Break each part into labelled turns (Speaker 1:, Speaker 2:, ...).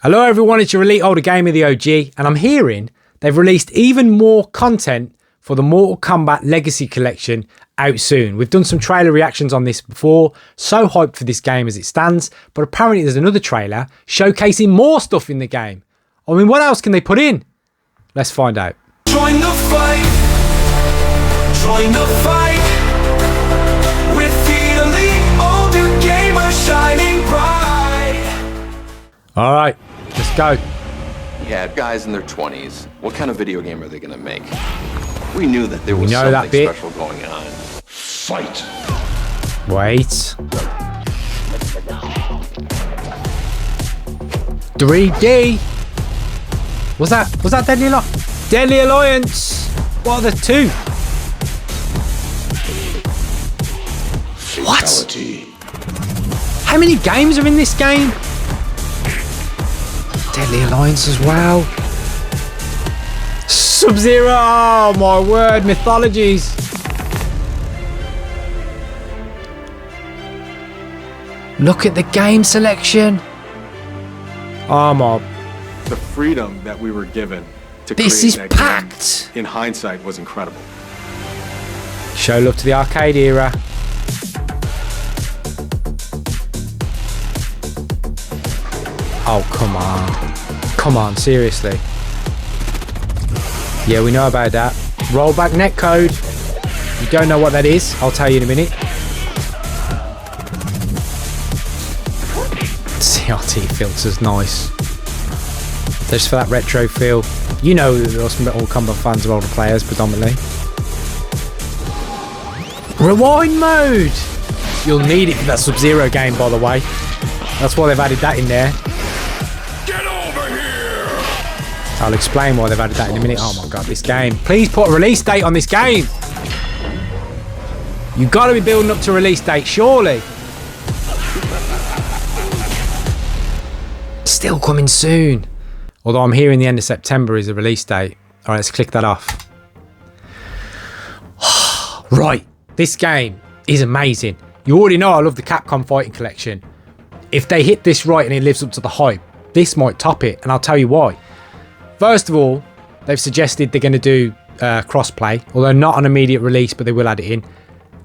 Speaker 1: Hello everyone, it's your Elite Older Gamer, the OG, and I'm hearing they've released even more content for the Mortal Kombat Legacy Collection out soon. We've done some trailer reactions on this before, so hyped for this game as it stands, but apparently there's another trailer showcasing more stuff in the game. I mean, what else can they put in? Let's find out.
Speaker 2: Join the fight. Join the fight. With the Elite Older Gamer shining bright.
Speaker 1: All right, let's go.
Speaker 3: Yeah, guys in their 20s. What kind of video game are they gonna make? We knew that there was
Speaker 1: that
Speaker 3: something
Speaker 1: bit.
Speaker 3: special going on. Fight!
Speaker 1: Wait. 3D. Was that Deadly Alliance? Deadly Alliance. What are the two?
Speaker 3: Fatality.
Speaker 1: What? How many games are in this game? Deadly Alliance as well. Sub-Zero. Oh my word, mythologies. Look at the game selection. Oh my.
Speaker 4: The freedom that we were given to
Speaker 1: This
Speaker 4: create
Speaker 1: is
Speaker 4: that
Speaker 1: packed.
Speaker 4: game, in hindsight, was incredible.
Speaker 1: Show love to the arcade era. Oh, come on. Come on, seriously. Yeah, we know about that. Rollback netcode. You don't know what that is? I'll tell you in a minute. CRT filter's nice. Just for that retro feel. You know there are some Mortal Kombat fans of older players predominantly. Rewind mode! You'll need it for that Sub-Zero game, by the way. That's why they've added that in there.
Speaker 2: Get over here.
Speaker 1: I'll explain why they've added that in a minute. Oh my god, this game. Please put a release date on this game. You've got to be building up to release date, surely. Still coming soon. Although I'm hearing the end of September is a release date. Alright, let's click that off. Right, this game is amazing. You already know I love the Capcom Fighting Collection. If they hit this right and it lives up to the hype, this might top it, and I'll tell you why. First of all, they've suggested they're going to do crossplay, although not an immediate release, but they will add it in.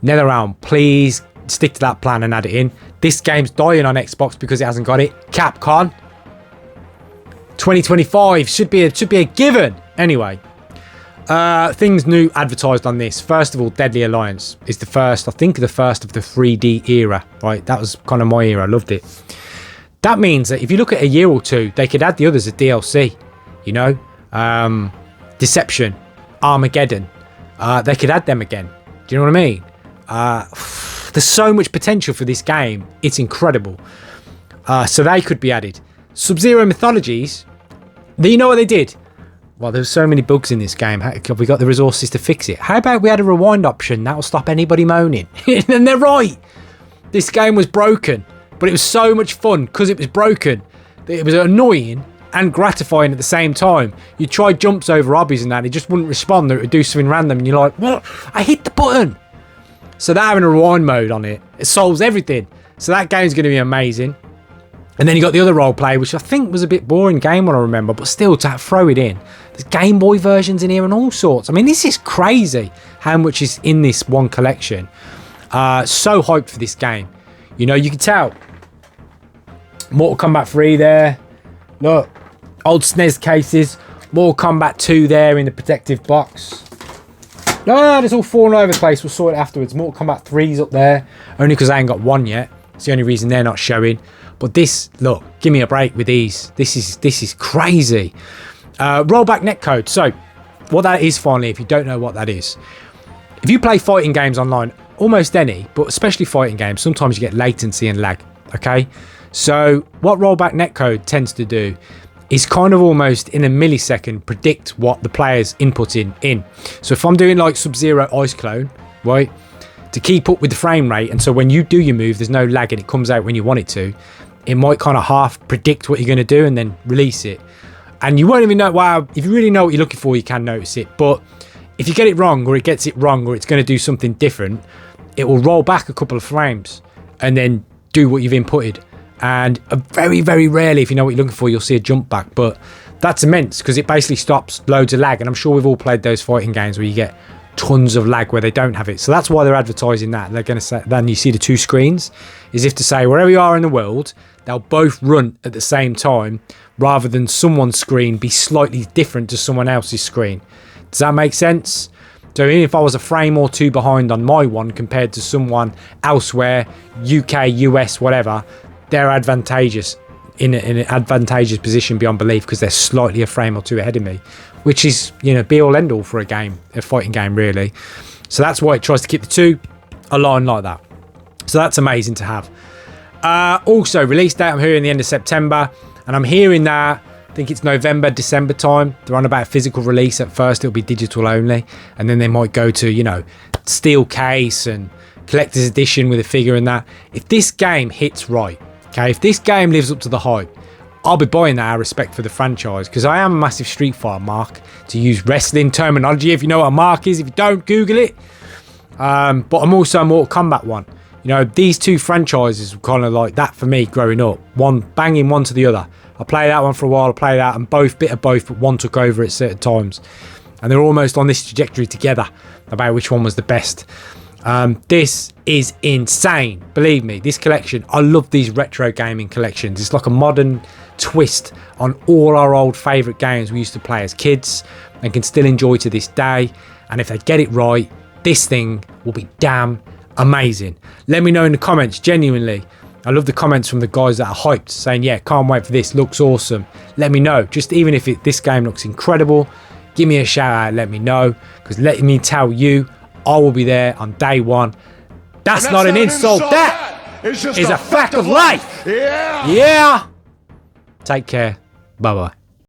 Speaker 1: NetherRealm, please stick to that plan and add it in. This game's dying on Xbox because it hasn't got it. Capcom 2025 should be a given. Anyway, things new advertised on this. First of all, Deadly Alliance is the first, I think, the first of the 3D era. Right, that was kind of my era. I loved it. That means that if you look at a year or two, they could add the others as DLC. You know, Deception, Armageddon. They could add them again. Do you know what I mean? There's so much potential for this game. It's incredible. So they could be added. Sub-Zero Mythologies. You know what they did? Well, there's so many bugs in this game. Have we got the resources to fix it? How about we had a rewind option? That'll stop anybody moaning. And they're right. This game was broken, but it was so much fun because it was broken. It was annoying and gratifying at the same time. You try jumps over obbies and that, it just wouldn't respond, or it would do something random, and you're like, what? I hit the button. So they're having a rewind mode on it. It solves everything. So that game's going to be amazing. And then you got the other role play, which I think was a bit boring game when I remember, but still to throw it in. There's Game Boy versions in here and all sorts. I mean, this is crazy how much is in this one collection. So hyped for this game. You know, you can tell. Mortal Kombat 3 there. Look, old SNES cases. Mortal Kombat 2 there in the protective box. No, it's all falling over the place. We'll sort it afterwards. Mortal Kombat 3's up there. Only because I ain't got one yet. It's the only reason they're not showing. But this, look, give me a break with these. This is crazy. Rollback netcode. So, what that is finally, if you don't know what that is. If you play fighting games online, almost any, but especially fighting games, sometimes you get latency and lag, okay? So, what rollback netcode tends to do is kind of almost in a millisecond predict what the player's inputting in. So, if I'm doing like Sub-Zero Ice Clone, right, to keep up with the frame rate, and so when you do your move, there's no lag and it comes out when you want it to, it might kind of half predict what you're going to do and then release it. And you won't even know, wow, if you really know what you're looking for, you can notice it. But if you get it wrong, or it gets it wrong, or it's going to do something different, it will roll back a couple of frames and then do what you've inputted. And very, very rarely, if you know what you're looking for, you'll see a jump back. But that's immense because it basically stops loads of lag. And I'm sure we've all played those fighting games where you get tons of lag where they don't have it. So that's why they're advertising that. They're going to say, then you see the two screens, as if to say wherever you are in the world, they'll both run at the same time rather than someone's screen be slightly different to someone else's screen. Does that make sense? So even if I was a frame or two behind on my one compared to someone elsewhere, UK, US, whatever, they're advantageous in an advantageous position beyond belief because they're slightly a frame or two ahead of me, which is, you know, be all end all for a fighting game, really. So that's why it tries to keep the two aligned like that. So that's amazing to have. Also, release date, I'm hearing the end of September, and I'm hearing that, I think it's November, December time. They're on about physical release. At first, it'll be digital only, and then they might go to, you know, steel case and collector's edition with a figure and that. If this game hits right, okay, if this game lives up to the hype, I'll be buying that out of respect for the franchise, because I am a massive Street Fighter mark, to use wrestling terminology. If you know what a mark is, if you don't, Google it. But I'm also a Mortal Kombat one. You know, these two franchises were kind of like that for me growing up. One banging one to the other. I played that one for a while, I played that, and both, bit of both, but one took over at certain times. And they're almost on this trajectory together about which one was the best. This is insane. Believe me, this collection, I love these retro gaming collections. It's like a modern twist on all our old favourite games we used to play as kids and can still enjoy to this day. And if they get it right, this thing will be damn amazing. Let me know in the comments, genuinely. I love the comments from the guys that are hyped, saying, yeah, can't wait for this, looks awesome. Let me know, just even if this game looks incredible, give me a shout out, let me know, because let me tell you, I will be there on day one. That's not an insult, that is a fact of life. Yeah. Take care. Bye-bye.